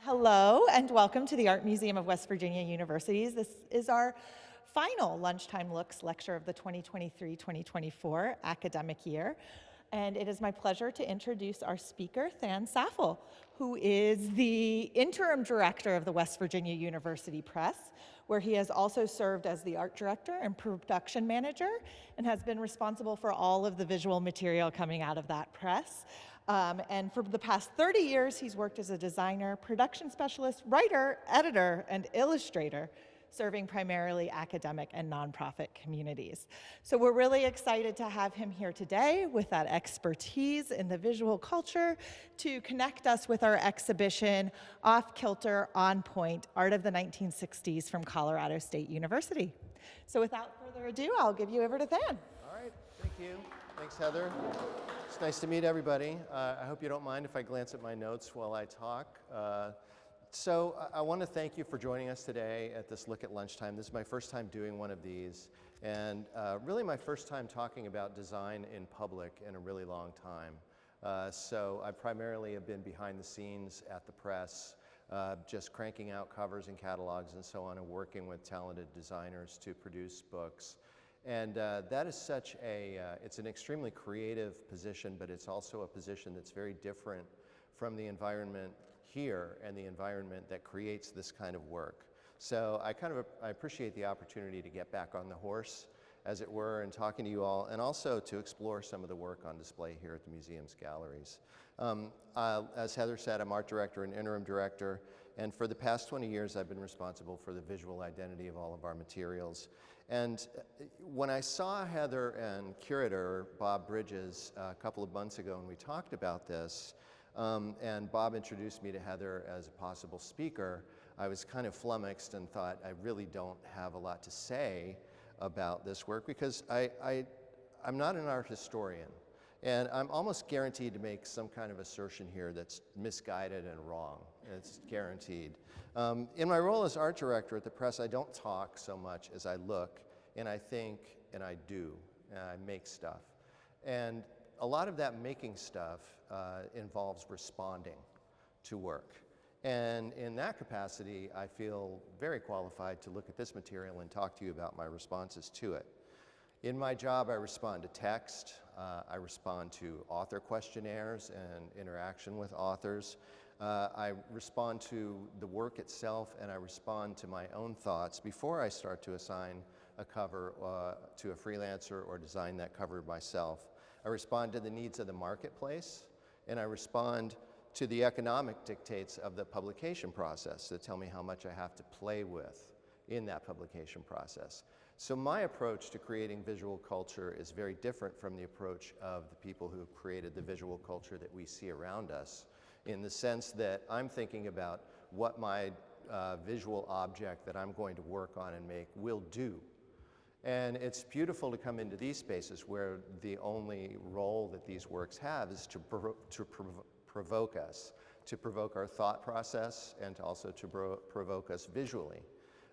Hello and welcome to the Art Museum of West Virginia Universities. This is our final Lunchtime Looks lecture of the 2023-2024 academic year. And it is my pleasure to introduce our speaker, Than Saffel, who is the interim director of the West Virginia University Press, where he has also served as the art director and production manager and has been responsible for all of the visual material coming out of that press. And for the past 30 years, he's worked as a designer, production specialist, writer, editor, and illustrator, serving primarily academic and nonprofit communities. So we're really excited to have him here today with that expertise in the visual culture to connect us with our exhibition, Off Kilter, On Point, Art of the 1960s from Colorado State University. So without further ado, I'll give you over to Than. All right, thank you. Thanks, Heather. It's nice to meet everybody. I hope you don't mind if I glance at my notes while I talk. So I want to thank you for joining us today at this Look at Lunchtime. This is my first time doing one of these, and really my first time talking about design in public in a really long time. So I primarily have been behind the scenes at the press, just cranking out covers and catalogs and so on, and working with talented designers to produce books. And that is such a, it's an extremely creative position, but it's also a position that's very different from the environment here and the environment that creates this kind of work. So I appreciate the opportunity to get back on the horse, as it were, and talking to you all, and also to explore some of the work on display here at the museum's galleries. As Heather said, I'm art director and interim director, and for the past 20 years I've been responsible for the visual identity of all of our materials. And when I saw Heather and curator Bob Bridges a couple of months ago and we talked about this, and Bob introduced me to Heather as a possible speaker, I was kind of flummoxed and thought I really don't have a lot to say about this work because I'm not an art historian, and I'm almost guaranteed to make some kind of assertion here that's misguided and wrong. It's guaranteed. In my role as art director at the press, I don't talk so much as I look, and I think, and I do, and I make stuff. And a lot of that making stuff involves responding to work. And in that capacity, I feel very qualified to look at this material and talk to you about my responses to it. In my job, I respond to text, I respond to author questionnaires and interaction with authors. I respond to the work itself, and I respond to my own thoughts before I start to assign a cover to a freelancer or design that cover myself. I respond to the needs of the marketplace, and I respond to the economic dictates of the publication process that tell me how much I have to play with in that publication process. So my approach to creating visual culture is very different from the approach of the people who have created the visual culture that we see around us, in the sense that I'm thinking about what my visual object that I'm going to work on and make will do. And it's beautiful to come into these spaces where the only role that these works have is to provoke us, to provoke our thought process, and also to provoke us visually.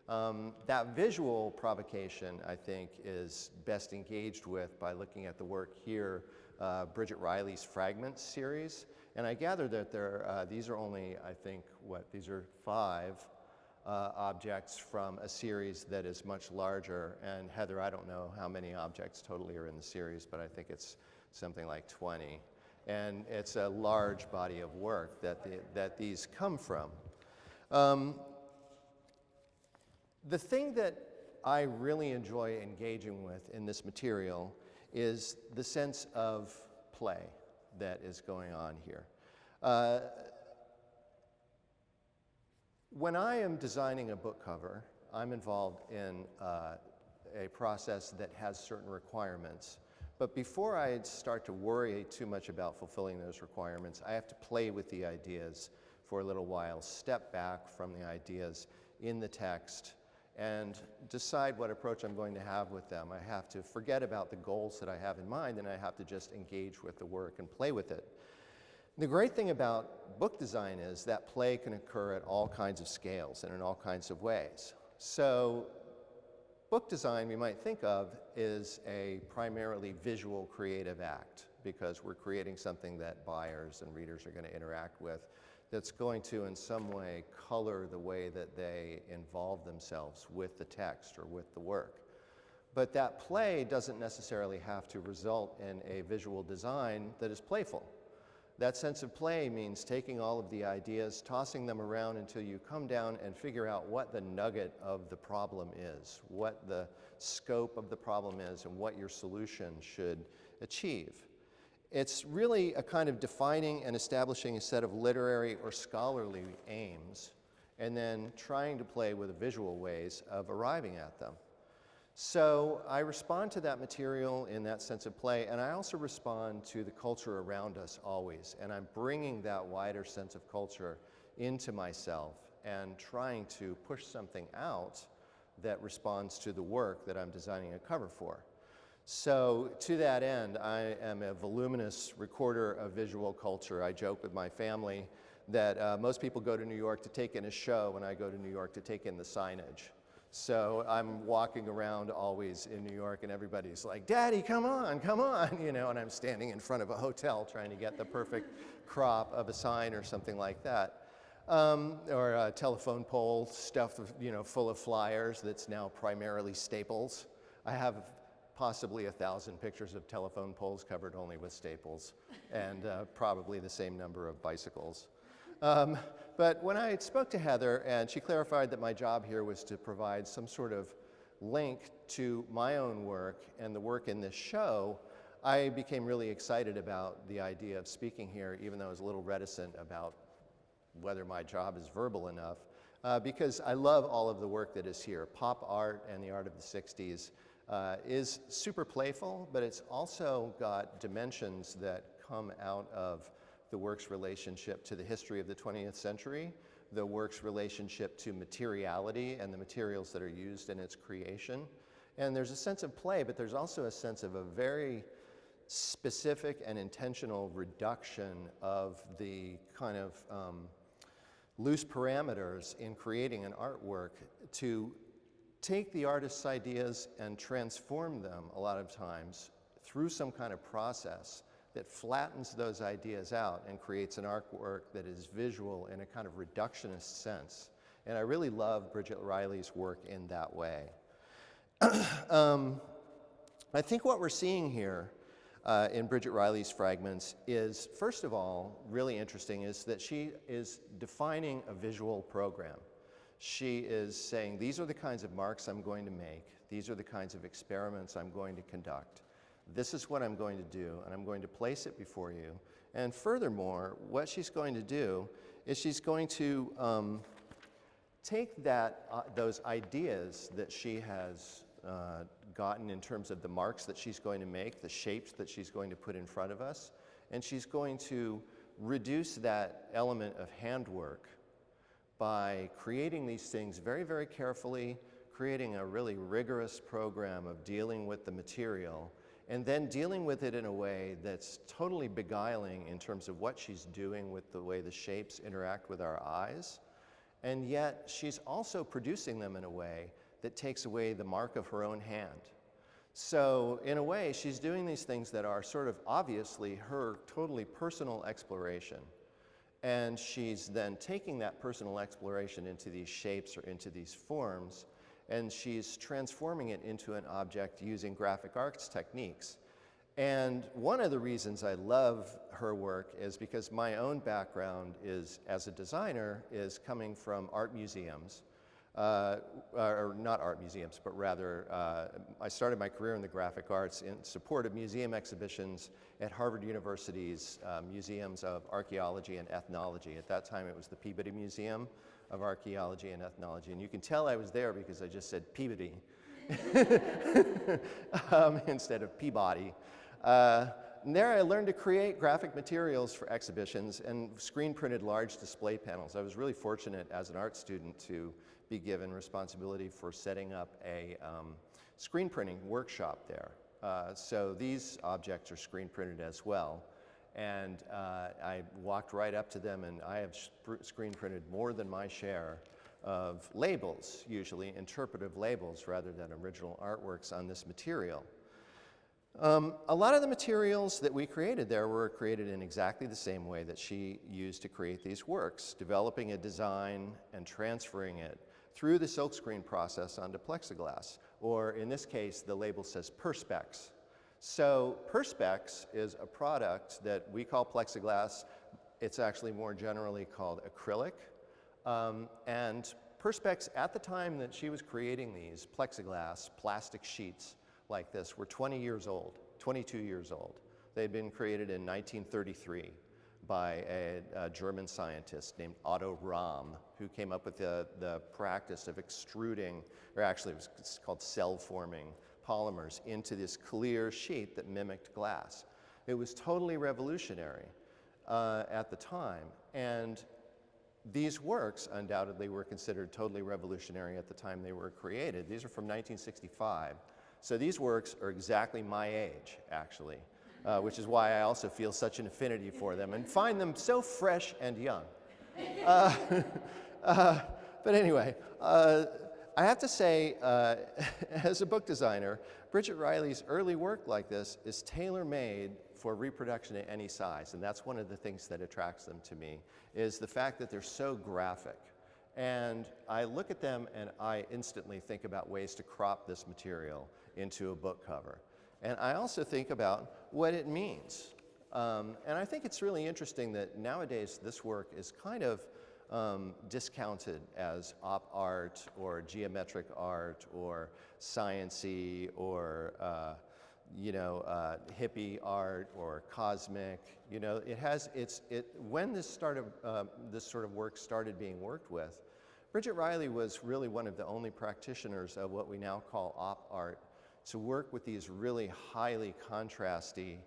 That visual provocation, I think, is best engaged with by looking at the work here, Bridget Riley's Fragments series. And I gather that these are only, I think, these are 5 objects from a series that is much larger. And Heather, I don't know how many objects totally are in the series, but I think it's something like 20. And it's a large body of work that these come from. The thing that I really enjoy engaging with in this material is the sense of play that is going on here. When I am designing a book cover, I'm involved in a process that has certain requirements. But before I start to worry too much about fulfilling those requirements, I have to play with the ideas for a little while, step back from the ideas in the text, and decide what approach I'm going to have with them. I have to forget about the goals that I have in mind, and I have to just engage with the work and play with it. The great thing about book design is that play can occur at all kinds of scales and in all kinds of ways. So book design, we might think of, is a primarily visual creative act because we're creating something that buyers and readers are going to interact with. that's going to in some way color the way that they involve themselves with the text or with the work. But that play doesn't necessarily have to result in a visual design that is playful. That sense of play means taking all of the ideas, tossing them around until you come down and figure out what the nugget of the problem is, what the scope of the problem is, and what your solution should achieve. It's really a kind of defining and establishing a set of literary or scholarly aims, and then trying to play with visual ways of arriving at them. So I respond to that material in that sense of play, and I also respond to the culture around us always, and I'm bringing that wider sense of culture into myself and trying to push something out that responds to the work that I'm designing a cover for. So to that end, I am a voluminous recorder of visual culture. I joke with my family that most people go to New York to take in a show, and I go to New York to take in the signage. So I'm walking around always in New York, and everybody's like, "Daddy, come on," you know, and I'm standing in front of a hotel trying to get the perfect crop of a sign or something like that. Or a telephone pole stuffed, you know, full of flyers that's now primarily staples. I have possibly 1,000 pictures of telephone poles covered only with staples, and probably the same number of bicycles. But when I spoke to Heather, and she clarified that my job here was to provide some sort of link to my own work and the work in this show, I became really excited about the idea of speaking here, even though I was a little reticent about whether my job is verbal enough, because I love all of the work that is here. Pop art and the art of the 60s is super playful, but it's also got dimensions that come out of the work's relationship to the history of the 20th century, the work's relationship to materiality and the materials that are used in its creation. And there's a sense of play, but there's also a sense of a very specific and intentional reduction of the kind of loose parameters in creating an artwork to take the artist's ideas and transform them a lot of times through some kind of process that flattens those ideas out and creates an artwork that is visual in a kind of reductionist sense. And I really love Bridget Riley's work in that way. I think what we're seeing here in Bridget Riley's fragments is, first of all, really interesting, is that she is defining a visual program. She is saying, these are the kinds of marks I'm going to make. These are the kinds of experiments I'm going to conduct. This is what I'm going to do, and I'm going to place it before you. And furthermore, what she's going to do is she's going to take those ideas that she has gotten in terms of the marks that she's going to make, the shapes that she's going to put in front of us, and she's going to reduce that element of handwork by creating these things very, very carefully, creating a really rigorous program of dealing with the material, and then dealing with it in a way that's totally beguiling in terms of what she's doing with the way the shapes interact with our eyes. And yet she's also producing them in a way that takes away the mark of her own hand. So in a way, she's doing these things that are sort of obviously her totally personal exploration. And she's then taking that personal exploration into these shapes or into these forms, and she's transforming it into an object using graphic arts techniques. And one of the reasons I love her work is because my own background is, as a designer, is coming from art museums. Or not art museums, but rather I started my career in the graphic arts in support of museum exhibitions at Harvard University's Museums of Archaeology and Ethnology. At that time, it was the Peabody Museum of Archaeology and Ethnology. And you can tell I was there because I just said Peabody instead of Peabody. And there I learned to create graphic materials for exhibitions and screen printed large display panels. I was really fortunate as an art student to be given responsibility for setting up a screen printing workshop there. So these objects are screen printed as well. And I walked right up to them, and I have screen printed more than my share of labels, usually interpretive labels rather than original artworks on this material. A lot of the materials that we created there were created in exactly the same way that she used to create these works, developing a design and transferring it through the silkscreen process onto plexiglass, or in this case, the label says Perspex. So Perspex is a product that we call plexiglass. It's actually more generally called acrylic. And Perspex, at the time that she was creating these plexiglass plastic sheets like this, were 20 years old, 22 years old. They'd been created in 1933 by a German scientist named Otto Rahm, who came up with the practice of extruding, or actually it's called cell-forming polymers into this clear sheet that mimicked glass. It was totally revolutionary at the time, and these works undoubtedly were considered totally revolutionary at the time they were created. These are from 1965. So these works are exactly my age, actually, which is why I also feel such an affinity for them and find them so fresh and young. But anyway, I have to say, as a book designer, Bridget Riley's early work like this is tailor-made for reproduction at any size, and that's one of the things that attracts them to me, is the fact that they're so graphic. And I look at them and I instantly think about ways to crop this material into a book cover. And I also think about what it means. And I think it's really interesting that nowadays this work is kind of discounted as op art or geometric art or science-y or hippie art or cosmic. You know, when this sort of work started being worked with, Bridget Riley was really one of the only practitioners of what we now call op art, to work with these really highly contrasty,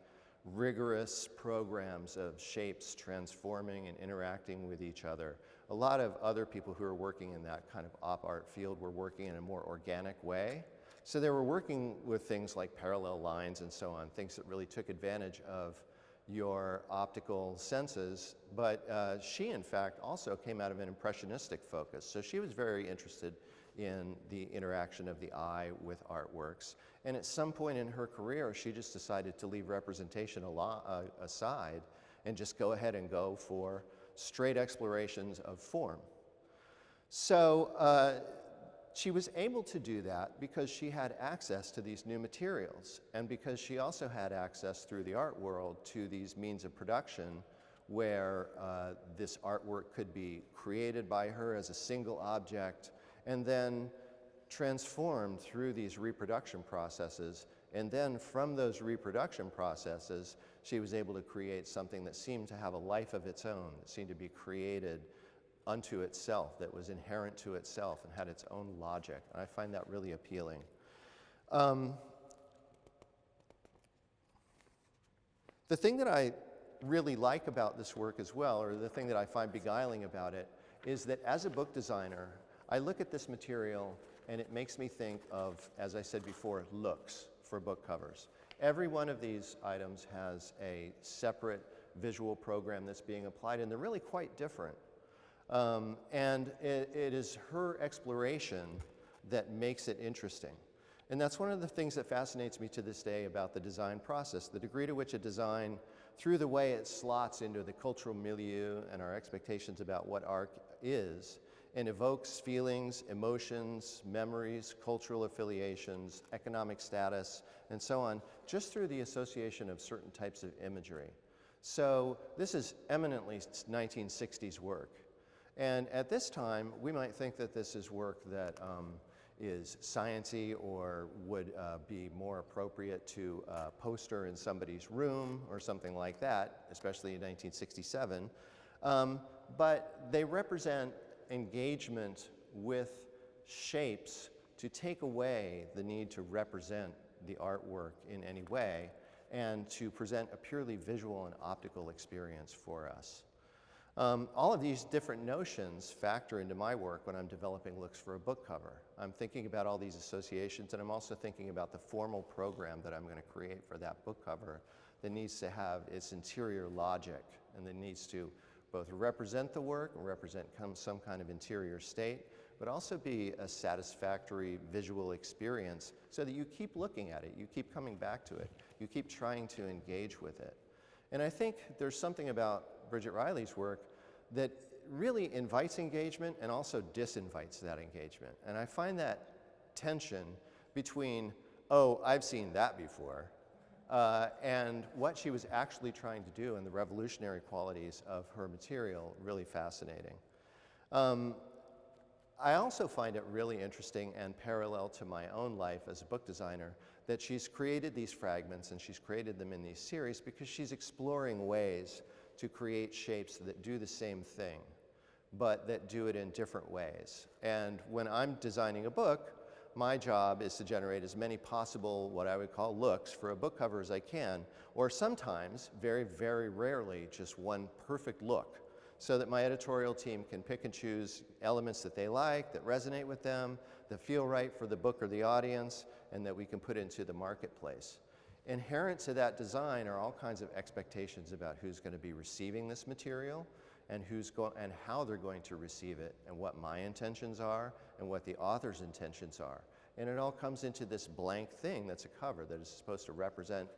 rigorous programs of shapes transforming and interacting with each other. A lot of other people who are working in that kind of op art field were working in a more organic way. So they were working with things like parallel lines and so on, things that really took advantage of your optical senses. But she, in fact, also came out of an impressionistic focus. So she was very interested in the interaction of the eye with artworks. And at some point in her career, she just decided to leave representation aside and just go ahead and go for straight explorations of form. So she was able to do that because she had access to these new materials, and because she also had access through the art world to these means of production where this artwork could be created by her as a single object and then transformed through these reproduction processes. And then from those reproduction processes, she was able to create something that seemed to have a life of its own, that seemed to be created unto itself, that was inherent to itself and had its own logic. And I find that really appealing. The thing that I really like about this work as well, or the thing that I find beguiling about it, is that as a book designer, I look at this material and it makes me think of, as I said before, looks for book covers. Every one of these items has a separate visual program that's being applied, and they're really quite different. And it is her exploration that makes it interesting. And that's one of the things that fascinates me to this day about the design process, the degree to which a design, through the way it slots into the cultural milieu and our expectations about what art is, and evokes feelings, emotions, memories, cultural affiliations, economic status, and so on, just through the association of certain types of imagery. So this is eminently 1960s work. And at this time, we might think that this is work that is science-y or would be more appropriate to a poster in somebody's room or something like that, especially in 1967. But they represent engagement with shapes to take away the need to represent the artwork in any way and to present a purely visual and optical experience for us. All of these different notions factor into my work when I'm developing looks for a book cover. I'm thinking about all these associations, and I'm also thinking about the formal program that I'm going to create for that book cover that needs to have its interior logic and that needs to both represent the work and represent some kind of interior state, but also be a satisfactory visual experience so that you keep looking at it, you keep coming back to it. You keep trying to engage with it. And I think there's something about Bridget Riley's work that really invites engagement and also disinvites that engagement. And I find that tension between, oh, I've seen that before, and what she was actually trying to do and the revolutionary qualities of her material really fascinating. I also find it really interesting and parallel to my own life as a book designer that she's created these fragments and she's created them in these series because she's exploring ways to create shapes that do the same thing, but that do it in different ways. And when I'm designing a book, my job is to generate as many possible, what I would call looks for a book cover as I can, or sometimes, very, very rarely, just one perfect look, so that my editorial team can pick and choose elements that they like, that resonate with them, that feel right for the book or the audience, and that we can put into the marketplace. Inherent to that design are all kinds of expectations about who's going to be receiving this material, and how they're going to receive it, and what my intentions are, and what the author's intentions are. And it all comes into this blank thing that's a cover that is supposed to represent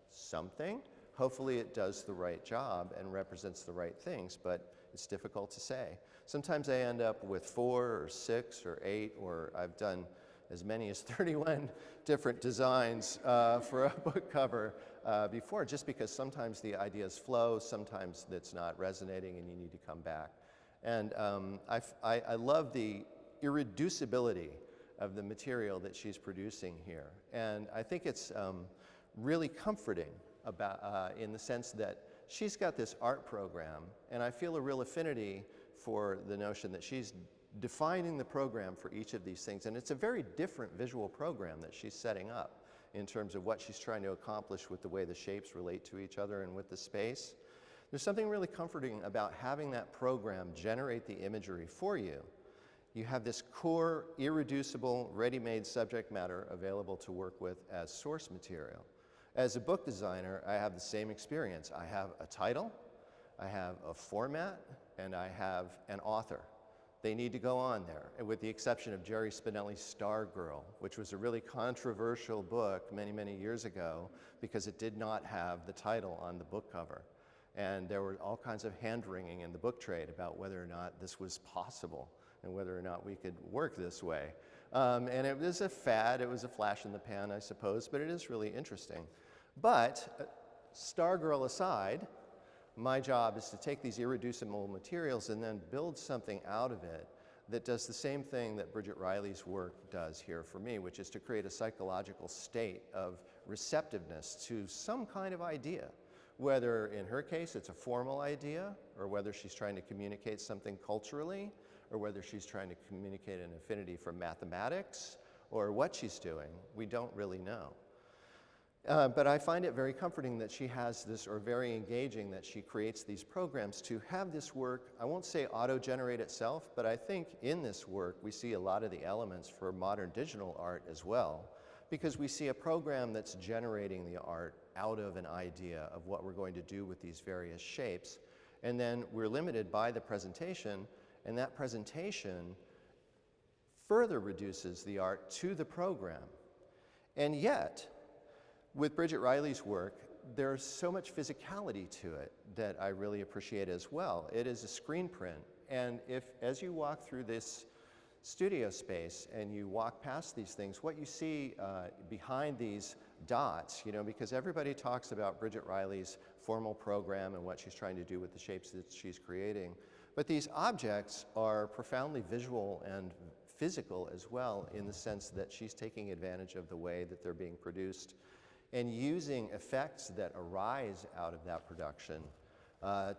something. Hopefully it does the right job and represents the right things, but it's difficult to say. Sometimes I end up with 4 or 6 or 8, or I've done as many as 31 different designs for a book cover before, just because sometimes the ideas flow, sometimes it's not resonating and you need to come back. And I love the irreducibility of the material that she's producing here. And I think it's really comforting about, in the sense that she's got this art program, and I feel a real affinity for the notion that she's defining the program for each of these things. And it's a very different visual program that she's setting up in terms of what she's trying to accomplish with the way the shapes relate to each other and with the space. There's something really comforting about having that program generate the imagery for you. You have this core, irreducible, ready-made subject matter available to work with as source material. As a book designer, I have the same experience. I have a title, I have a format, and I have an author. They need to go on there, and with the exception of Jerry Spinelli's Stargirl, which was a really controversial book many, many years ago because it did not have the title on the book cover. And there were all kinds of hand-wringing in the book trade about whether or not this was possible and whether or not we could work this way. And it was a fad, it was a flash in the pan, I suppose, but it is really interesting. But Stargirl aside, my job is to take these irreducible materials and then build something out of it that does the same thing that Bridget Riley's work does here for me, which is to create a psychological state of receptiveness to some kind of idea, whether in her case it's a formal idea, or whether she's trying to communicate something culturally, or whether she's trying to communicate an affinity for mathematics, or what she's doing. We don't really know. But I find it very comforting that she has this, or very engaging that she creates these programs to have this work, I won't say auto-generate itself, but I think in this work we see a lot of the elements for modern digital art as well, because we see a program that's generating the art out of an idea of what we're going to do with these various shapes, and then we're limited by the presentation, and that presentation further reduces the art to the program. And yet, with Bridget Riley's work, there's so much physicality to it that I really appreciate as well. It is a screen print, and as you walk through this studio space and you walk past these things, what you see behind these dots, because everybody talks about Bridget Riley's formal program and what she's trying to do with the shapes that she's creating, but these objects are profoundly visual and physical as well, in the sense that she's taking advantage of the way that they're being produced and using effects that arise out of that production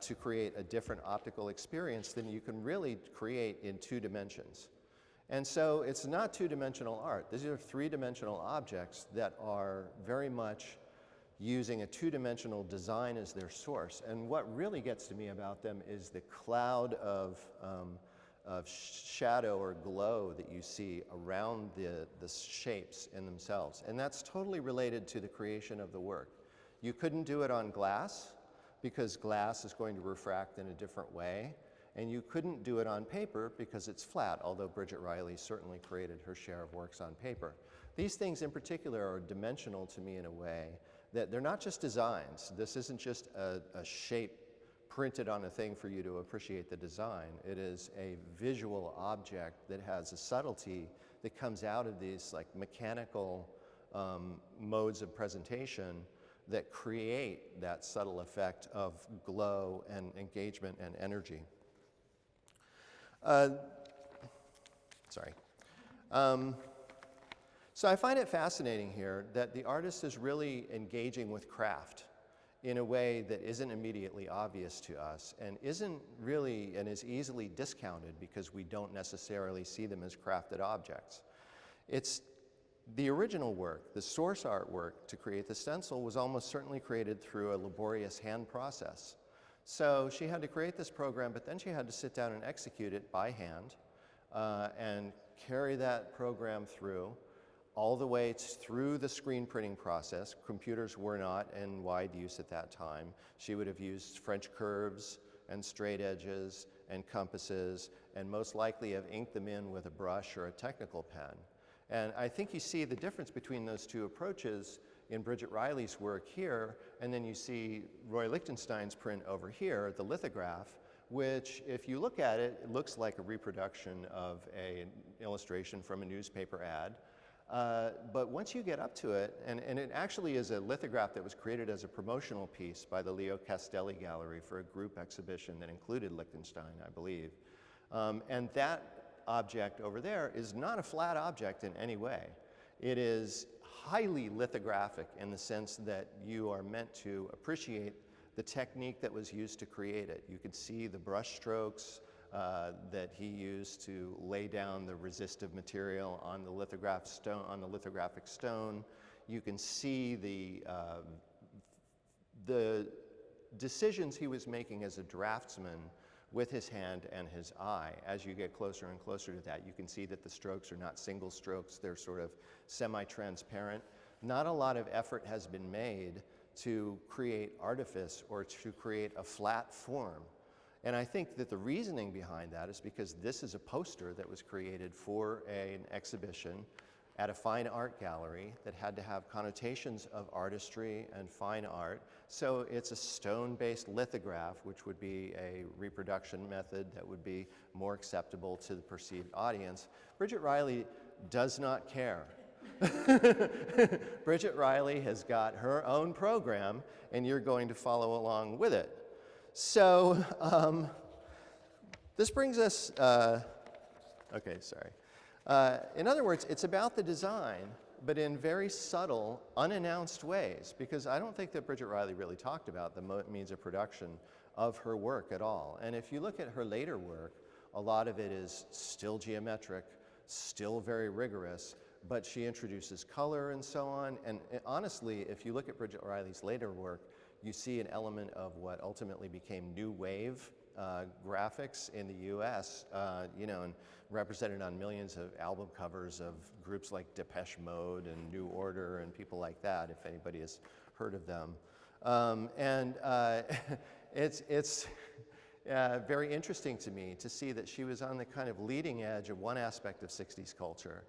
to create a different optical experience than you can really create in 2 dimensions. And so it's not 2-dimensional art. These are 3-dimensional objects that are very much using a 2-dimensional design as their source. And what really gets to me about them is the cloud of shadow or glow that you see around the shapes in themselves. And that's totally related to the creation of the work. You couldn't do it on glass because glass is going to refract in a different way. And you couldn't do it on paper because it's flat, although Bridget Riley certainly created her share of works on paper. These things in particular are dimensional to me in a way that they're not just designs. This isn't just a shape printed on a thing for you to appreciate the design. It is a visual object that has a subtlety that comes out of these like mechanical modes of presentation that create that subtle effect of glow and engagement and energy. So I find it fascinating here that the artist is really engaging with craft in a way that isn't immediately obvious to us and isn't really and is easily discounted because we don't necessarily see them as crafted objects. It's the original work, the source artwork to create the stencil was almost certainly created through a laborious hand process. So she had to create this program, but then she had to sit down and execute it by hand and carry that program through all the way through the screen printing process. Computers were not in wide use at that time. She would have used French curves and straight edges and compasses and most likely have inked them in with a brush or a technical pen. And I think you see the difference between those two approaches in Bridget Riley's work here, and then you see Roy Lichtenstein's print over here, the lithograph, which if you look at it, it looks like a reproduction of an illustration from a newspaper ad. But once you get up to it, and it actually is a lithograph that was created as a promotional piece by the Leo Castelli Gallery for a group exhibition that included Lichtenstein, I believe. And that object over there is not a flat object in any way. It is highly lithographic in the sense that you are meant to appreciate the technique that was used to create it. You can see the brush strokes that he used to lay down the resistive material on the lithographic stone. You can see the decisions he was making as a draftsman with his hand and his eye. As you get closer and closer to that, you can see that the strokes are not single strokes, they're sort of semi-transparent. Not a lot of effort has been made to create artifice or to create a flat form. And I think that the reasoning behind that is because this is a poster that was created for an exhibition at a fine art gallery that had to have connotations of artistry and fine art. So it's a stone-based lithograph, which would be a reproduction method that would be more acceptable to the perceived audience. Bridget Riley does not care. Bridget Riley has got her own program, and you're going to follow along with it. So this brings us, okay, sorry. In other words, it's about the design, but in very subtle, unannounced ways, because I don't think that Bridget Riley really talked about the means of production of her work at all. And if you look at her later work, a lot of it is still geometric, still very rigorous, but she introduces color and so on. And honestly, if you look at Bridget Riley's later work, you see an element of what ultimately became new wave graphics in the US, you know, and represented on millions of album covers of groups like Depeche Mode and New Order and people like that, if anybody has heard of them. It's very interesting to me to see that she was on the kind of leading edge of one aspect of 60s culture.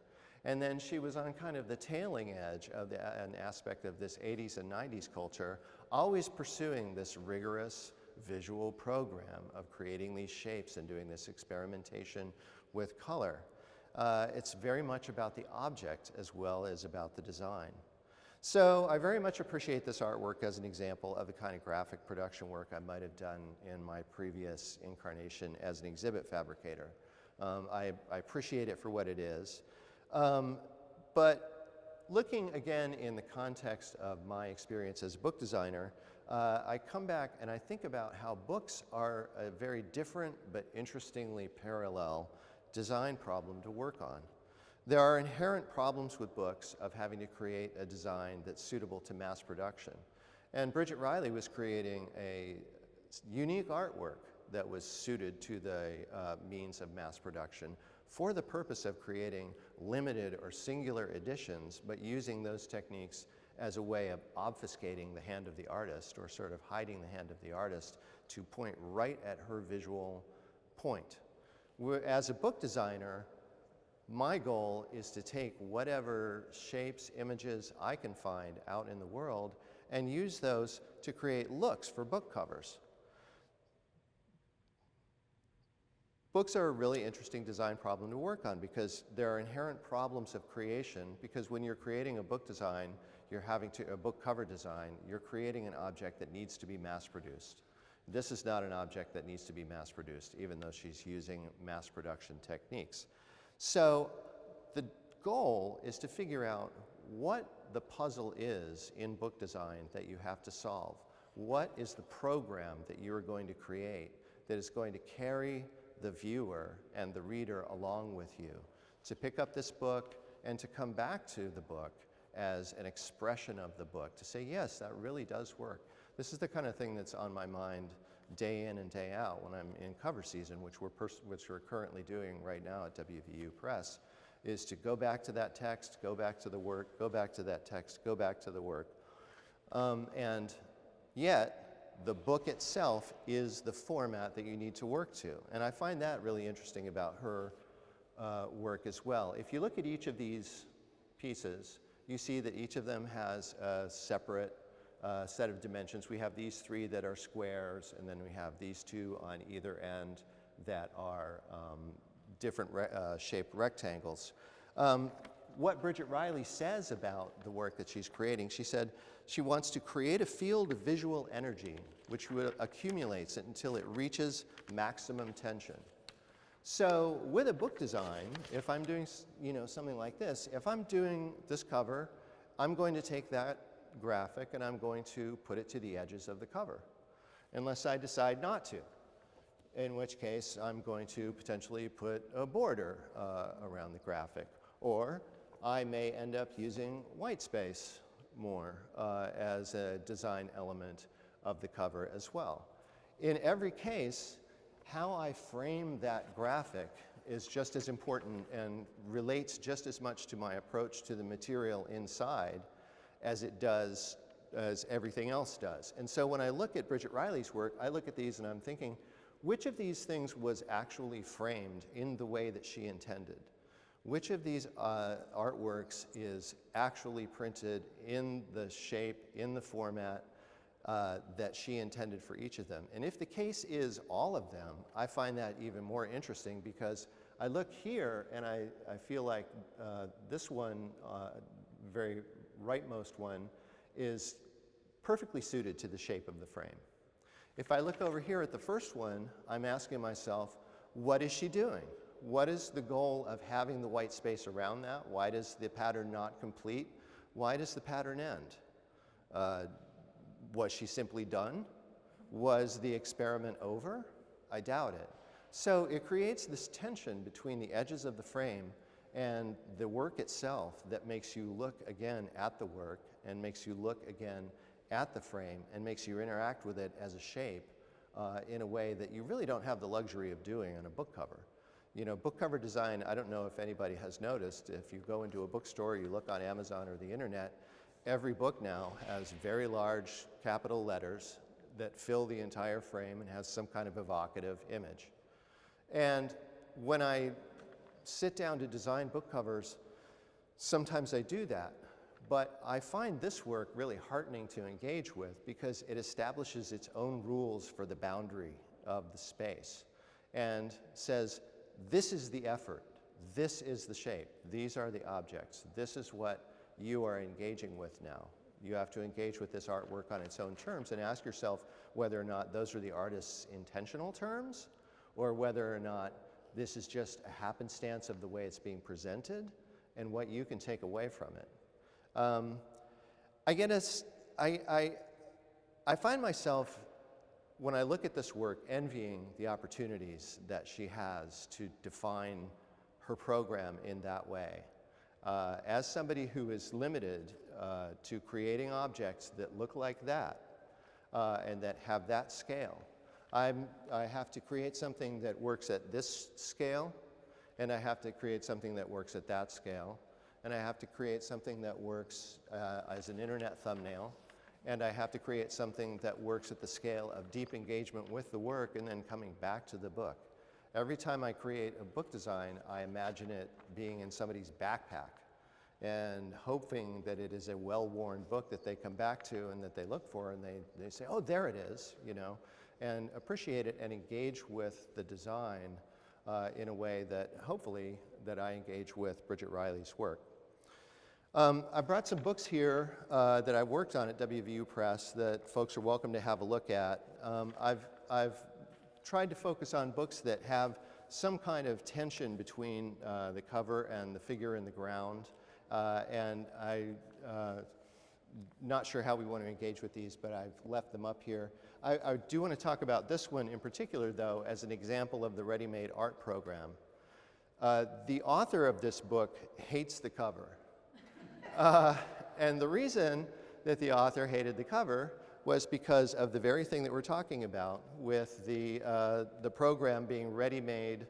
And then she was on kind of the tailing edge of an aspect of this 80s and 90s culture, always pursuing this rigorous visual program of creating these shapes and doing this experimentation with color. It's very much about the object as well as about the design. So I very much appreciate this artwork as an example of the kind of graphic production work I might have done in my previous incarnation as an exhibit fabricator. I appreciate it for what it is. But looking again in the context of my experience as a book designer, I come back and I think about how books are a very different but interestingly parallel design problem to work on. There are inherent problems with books of having to create a design that's suitable to mass production. And Bridget Riley was creating a unique artwork that was suited to the means of mass production for the purpose of creating limited or singular editions, but using those techniques as a way of obfuscating the hand of the artist or sort of hiding the hand of the artist to point right at her visual point. As a book designer, my goal is to take whatever shapes, images I can find out in the world and use those to create looks for book covers. Books are a really interesting design problem to work on because there are inherent problems of creation, because when you're creating a book design, a book cover design, you're creating an object that needs to be mass produced. This is not an object that needs to be mass produced, even though she's using mass production techniques. So the goal is to figure out what the puzzle is in book design that you have to solve. What is the program that you are going to create that is going to carry the viewer and the reader along with you to pick up this book and to come back to the book as an expression of the book, to say, yes, that really does work. This is the kind of thing that's on my mind day in and day out when I'm in cover season, which we're currently doing right now at WVU Press, is to go back to that text, go back to the work, go back to that text, go back to the work. And yet, the book itself is the format that you need to work to. And I find that really interesting about her work as well. If you look at each of these pieces, you see that each of them has a separate set of dimensions. We have these three that are squares, and then we have these two on either end that are different shaped rectangles. What Bridget Riley says about the work that she's creating, she said she wants to create a field of visual energy which accumulates it until it reaches maximum tension. So with a book design, if I'm doing something like this, if I'm doing this cover, I'm going to take that graphic and I'm going to put it to the edges of the cover, unless I decide not to, in which case I'm going to potentially put a border around the graphic. Or I may end up using white space more as a design element of the cover as well. In every case, how I frame that graphic is just as important and relates just as much to my approach to the material inside as it does, as everything else does. And so when I look at Bridget Riley's work, I look at these and I'm thinking, which of these things was actually framed in the way that she intended? Which of these artworks is actually printed in the shape, in the format that she intended for each of them? And if the case is all of them, I find that even more interesting, because I look here and I feel like this one, very rightmost one, is perfectly suited to the shape of the frame. If I look over here at the first one, I'm asking myself, what is she doing? What is the goal of having the white space around that? Why does the pattern not complete? Why does the pattern end? Was she simply done? Was the experiment over? I doubt it. So it creates this tension between the edges of the frame and the work itself that makes you look again at the work and makes you look again at the frame and makes you interact with it as a shape in a way that you really don't have the luxury of doing on a book cover. You know, book cover design, I don't know if anybody has noticed, if you go into a bookstore, you look on Amazon or the internet, every book now has very large capital letters that fill the entire frame and has some kind of evocative image. And when I sit down to design book covers, sometimes I do that. But I find this work really heartening to engage with because it establishes its own rules for the boundary of the space and says, this is the effort, this is the shape, these are the objects, this is what you are engaging with now. You have to engage with this artwork on its own terms and ask yourself whether or not those are the artist's intentional terms or whether or not this is just a happenstance of the way it's being presented and what you can take away from it. I find myself, when I look at this work, envying the opportunities that she has to define her program in that way. As somebody who is limited to creating objects that look like that and that have that scale, I have to create something that works at this scale, and I have to create something that works at that scale, and I have to create something that works as an internet thumbnail, and I have to create something that works at the scale of deep engagement with the work and then coming back to the book. Every time I create a book design, I imagine it being in somebody's backpack. and hoping that it is a well-worn book that they come back to and that they look for, and they say, oh, there it is, you know, and appreciate it and engage with the design in a way that hopefully that I engage with Bridget Riley's work. I brought some books here that I worked on at WVU Press that folks are welcome to have a look at. I've tried to focus on books that have some kind of tension between the cover and the figure in the ground, and I'm not sure how we want to engage with these, but I've left them up here. I do want to talk about this one in particular, though, as an example of the ready-made art program. The author of this book hates the cover. And the reason that the author hated the cover was because of the very thing that we're talking about, with the program being ready-made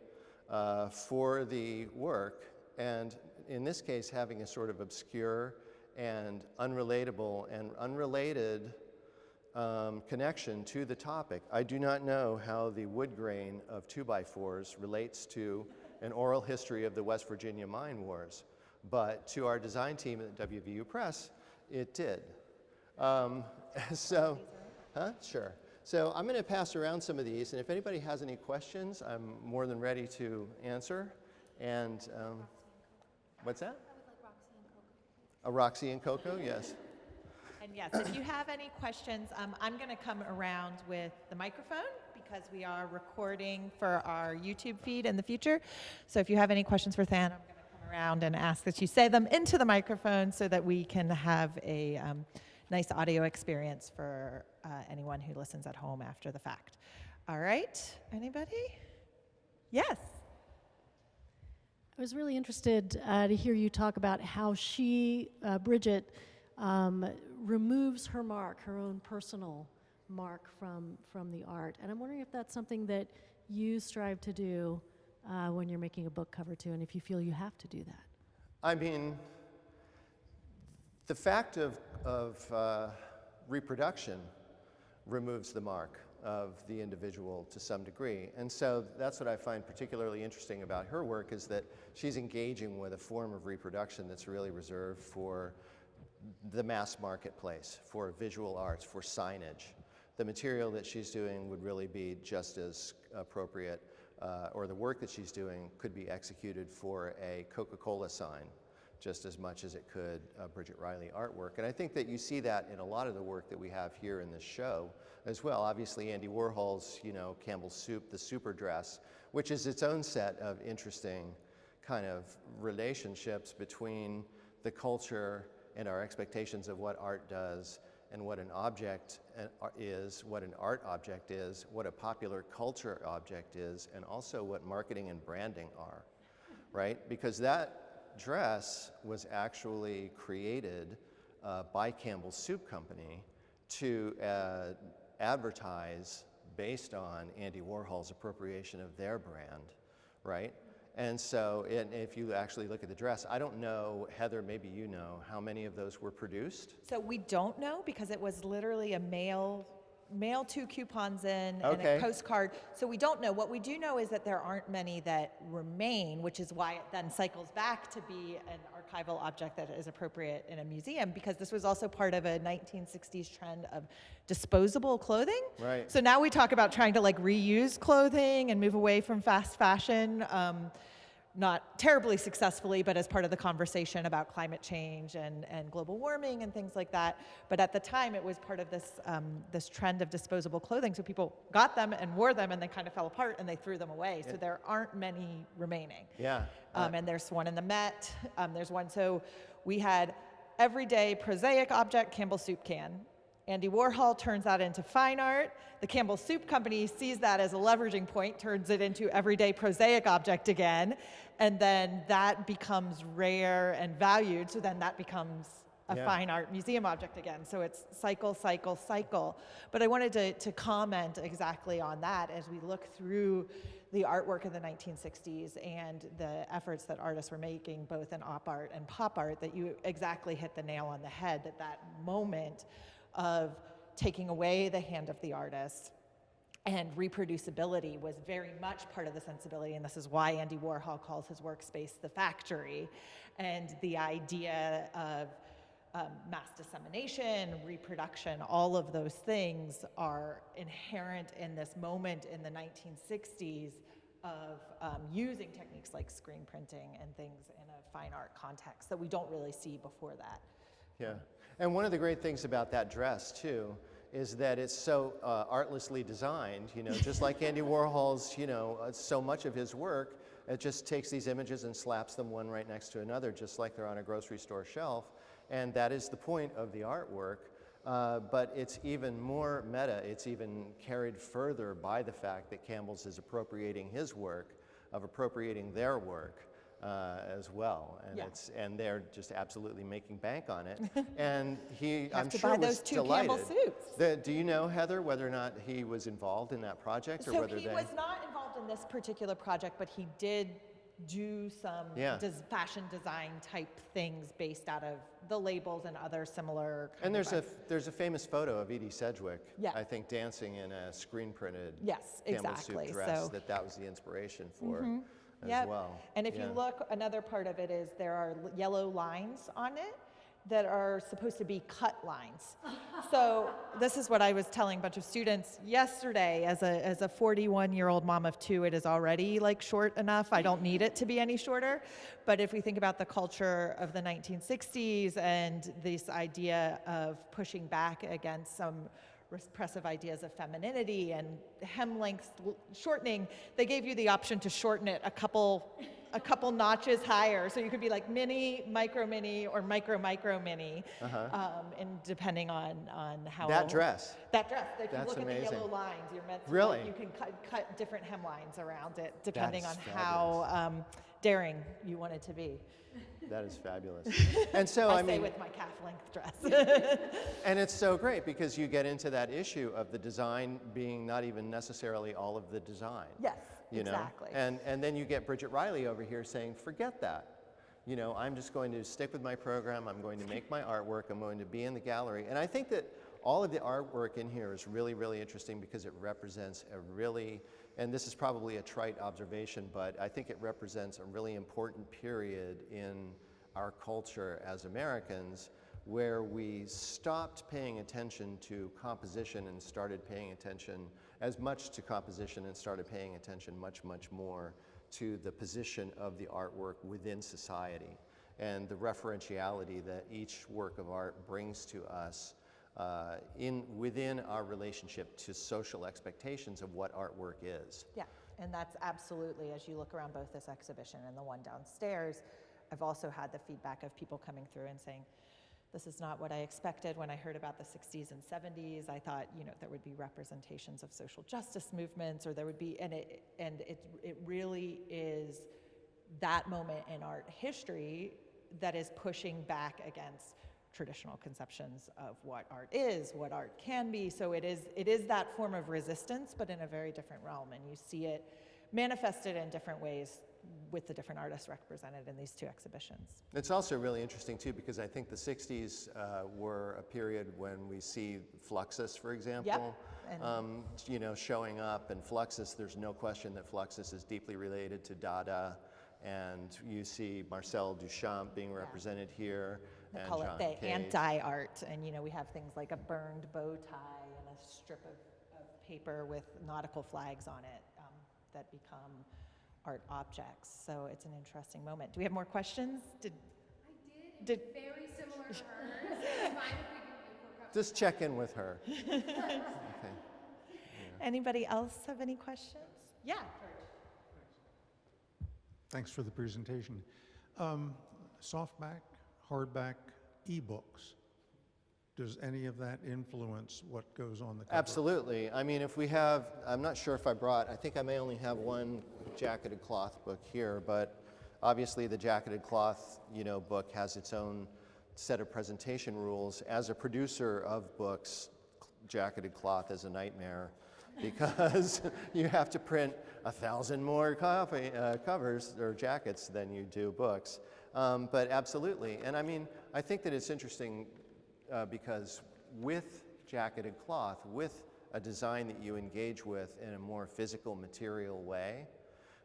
for the work, and in this case having a sort of obscure and unrelatable and unrelated connection to the topic. I do not know how the wood grain of 2x4s relates to an oral history of the West Virginia mine wars, but to our design team at WVU Press, it did. Sure. So I'm going to pass around some of these, and if anybody has any questions, I'm more than ready to answer. And what's that? A Roxy and Coco, yes. And yes, if you have any questions, I'm going to come around with the microphone because we are recording for our YouTube feed in the future. So if you have any questions for Than, I'm going to come around and ask that you say them into the microphone so that we can have a nice audio experience for anyone who listens at home after the fact. All right, anybody? Yes. I was really interested to hear you talk about how she, Bridget, removes her mark, her own personal mark from the art. And I'm wondering if that's something that you strive to do when you're making a book cover too, and if you feel you have to do that. I mean, the fact of reproduction removes the mark of the individual to some degree. And so that's what I find particularly interesting about her work, is that she's engaging with a form of reproduction that's really reserved for the mass marketplace, for visual arts, for signage. The material that she's doing would really be just as appropriate, or the work that she's doing could be executed for a Coca-Cola sign just as much as it could Bridget Riley artwork. And I think that you see that in a lot of the work that we have here in this show as well. Obviously, Andy Warhol's, Campbell's Soup, the super dress, which is its own set of interesting kind of relationships between the culture and our expectations of what art does, and what an object is, what an art object is, what a popular culture object is, and also what marketing and branding are, right? Because that dress was actually created by Campbell's Soup Company to advertise based on Andy Warhol's appropriation of their brand, right? And so if you actually look at the dress, I don't know, Heather, maybe you know, how many of those were produced? So we don't know because it was literally a mail 2 coupons in and a postcard. So we don't know. What we do know is that there aren't many that remain, which is why it then cycles back to be an archival object that is appropriate in a museum, because this was also part of a 1960s trend of disposable clothing. Right. So now we talk about trying to reuse clothing and move away from fast fashion. Not terribly successfully, but as part of the conversation about climate change and global warming and things like that. But at the time, it was part of this, this trend of disposable clothing. So people got them and wore them, and they kind of fell apart, and they threw them away. So there aren't many remaining. Yeah. And there's one in the Met. There's one. So we had everyday prosaic object, Campbell's soup can. Andy Warhol turns that into fine art. The Campbell Soup Company sees that as a leveraging point, turns it into everyday prosaic object again, and then that becomes rare and valued, so then that becomes a fine art museum object again. So it's cycle, cycle, cycle. But I wanted to comment exactly on that as we look through the artwork of the 1960s and the efforts that artists were making, both in op art and pop art, that you exactly hit the nail on the head, that moment of taking away the hand of the artist And reproducibility was very much part of the sensibility, and this is why Andy Warhol calls his workspace the factory. And the idea of mass dissemination, reproduction, all of those things are inherent in this moment in the 1960s of using techniques like screen printing and things in a fine art context that we don't really see before that. Yeah, and one of the great things about that dress too is that it's so artlessly designed, you know, just like Andy Warhol's, you know, so much of his work, it just takes these images and slaps them one right next to another, just like they're on a grocery store shelf. And that is the point of the artwork, but it's even more meta. It's even carried further by the fact that Campbell's is appropriating his work, of appropriating their work as well. And Yeah. and they're just absolutely making bank on it. And he, Have I'm to sure, buy was those 2 delighted. Campbell suits. Do you know, Heather, whether or not he was involved in that project, or So whether he they? was not involved in this particular project, but he did do some Yeah. fashion design type things based out of the labels and other similar And kind of there's a famous photo of Edie Sedgwick, Yeah. I think, dancing in a screen printed Yes, Campbell exactly. suit dress. So- That was the inspiration for as Yep. well. And if you Yeah. look, another part of it is there are yellow lines on it that are supposed to be cut lines. So this is what I was telling a bunch of students yesterday. As a 41-year-old mom of 2, it is already like short enough. I don't need it to be any shorter. But if we think about the culture of the 1960s and this idea of pushing back against some repressive ideas of femininity and hem length shortening, they gave you the option to shorten it a couple notches higher. So you could be like mini, micro mini, or micro mini, and depending on how That dress. That dress. If you That's look at the amazing. yellow lines, you're meant to Really? like, you can cut different hem lines around it depending on is how daring you want it to be. That is fabulous. And so, I I say mean, with my calf length dress. and it's so great because you get into that issue of the design being not even necessarily all of the design. Yes, You know? exactly. And then you get Bridget Riley over here saying, forget that. You know, I'm just going to stick with my program. I'm going to make my artwork. I'm going to be in the gallery. And I think that all of the artwork in here is really, really interesting because it represents a really, and this is probably a trite observation, but I think it represents a really important period in our culture as Americans where we stopped paying attention to composition and started paying attention as much to composition and started paying attention much, much more to the position of the artwork within society and the referentiality that each work of art brings to us within our relationship to social expectations of what artwork is. Yeah, and that's absolutely, as you look around both this exhibition and the one downstairs, I've also had the feedback of people coming through and saying, this is not what I expected when I heard about the 60s and 70s. I thought, you know, there would be representations of social justice movements, or there would be, and it really is that moment in art history that is pushing back against traditional conceptions of what art is, what art can be. So it is that form of resistance, but in a very different realm, and you see it manifested in different ways with the different artists represented in these 2 exhibitions. It's also really interesting too because I think the 60s were a period when we see Fluxus, for example, you know, showing up, and Fluxus, there's no question that Fluxus is deeply related to Dada, and you see Marcel Duchamp being represented here. They and call John it the Cage. anti-art, and you know, we have things like a burned bow tie and a strip of paper with nautical flags on it that become art objects. So it's an interesting moment. Do we have more questions? I did. It's very similar to hers. It's fine if we can wait for a couple. Just check in with her. Okay. Anybody else have any questions? Yeah. Thanks for the presentation. Softback, hardback, ebooks. Does any of that influence what goes on the cover? Absolutely. I mean, if we have, I'm not sure if I brought, I think I may only have one jacketed cloth book here, but obviously the jacketed cloth, you know, book has its own set of presentation rules. As a producer of books, jacketed cloth is a nightmare because you have to print 1,000 more covers or jackets than you do books. But absolutely. And I mean, I think that it's interesting because with jacketed cloth, with a design that you engage with in a more physical, material way,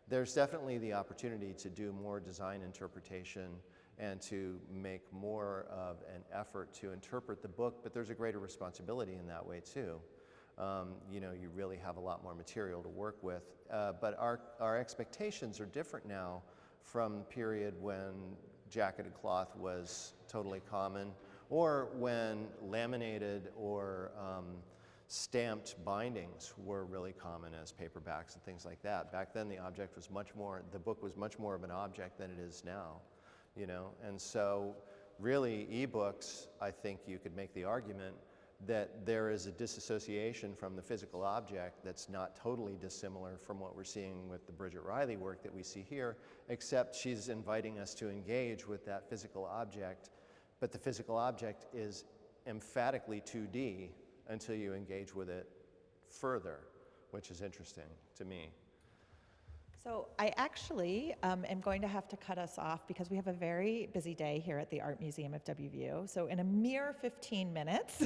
there's definitely the opportunity to do more design interpretation and to make more of an effort to interpret the book, but there's a greater responsibility in that way too. You know, you really have a lot more material to work with, but our expectations are different now from the period when jacketed cloth was totally common, or when laminated or stamped bindings were really common as paperbacks and things like that. Back then the object was the book was much more of an object than it is now, you know? And so really ebooks, I think you could make the argument that there is a disassociation from the physical object that's not totally dissimilar from what we're seeing with the Bridget Riley work that we see here, except she's inviting us to engage with that physical object, but the physical object is emphatically 2D until you engage with it further, which is interesting to me. So I actually am going to have to cut us off because we have a very busy day here at the Art Museum of WVU. So in a mere 15 minutes,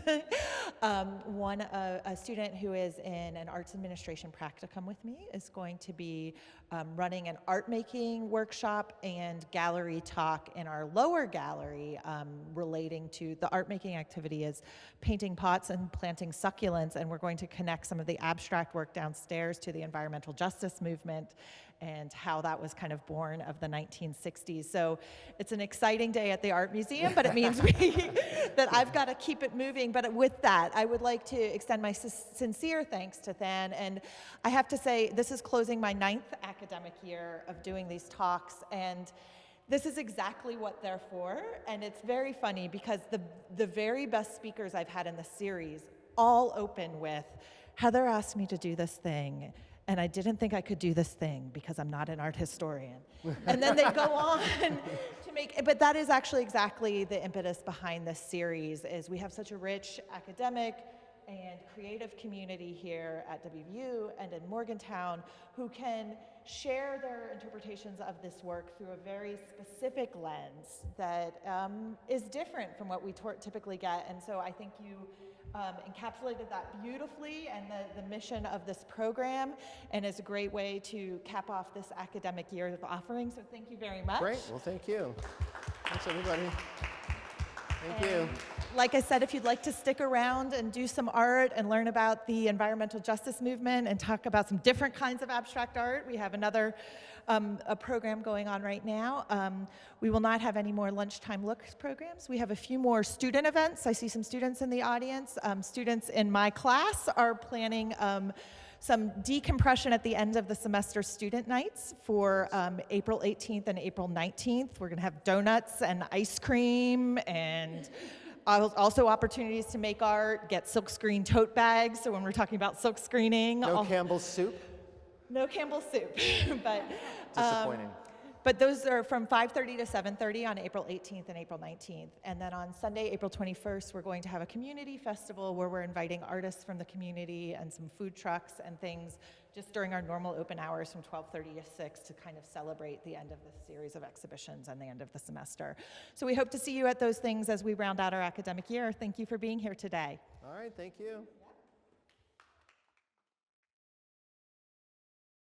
a student who is in an arts administration practicum with me is going to be running an art making workshop and gallery talk in our lower gallery relating to the art making activity is painting pots and planting succulents, and we're going to connect some of the abstract work downstairs to the environmental justice movement and how that was kind of born of the 1960s. So it's an exciting day at the Art Museum, but it means that I've got to keep it moving. But with that, I would like to extend my sincere thanks to Than. And I have to say, this is closing my 9th academic year of doing these talks. And this is exactly what they're for. And it's very funny because the very best speakers I've had in the series all open with, Heather asked me to do this thing, and I didn't think I could do this thing because I'm not an art historian. And then they go on to make, but that is actually exactly the impetus behind this series, is we have such a rich academic and creative community here at WVU and in Morgantown who can share their interpretations of this work through a very specific lens that is different from what we typically get. And so I think you encapsulated that beautifully and the mission of this program, and is a great way to cap off this academic year of offering. So thank you very much. Great, well thank you. Thanks everybody. Thank you. Like I said, if you'd like to stick around and do some art and learn about the environmental justice movement and talk about some different kinds of abstract art, we have another a program going on right now. We will not have any more Lunchtime Looks programs. We have a few more student events. I see some students in the audience. Students in my class are planning some decompression at the end of the semester student nights for April 18th and April 19th. We're gonna have donuts and ice cream, and also opportunities to make art, get silkscreen tote bags. So when we're talking about silk screening. No Campbell's soup? No Campbell's soup, but Disappointing. but those are from 5:30 to 7:30 on April 18th and April 19th. And then on Sunday, April 21st, we're going to have a community festival where we're inviting artists from the community and some food trucks and things just during our normal open hours from 12:30 to 6 to kind of celebrate the end of this series of exhibitions and the end of the semester. So we hope to see you at those things as we round out our academic year. Thank you for being here today. All right, thank you.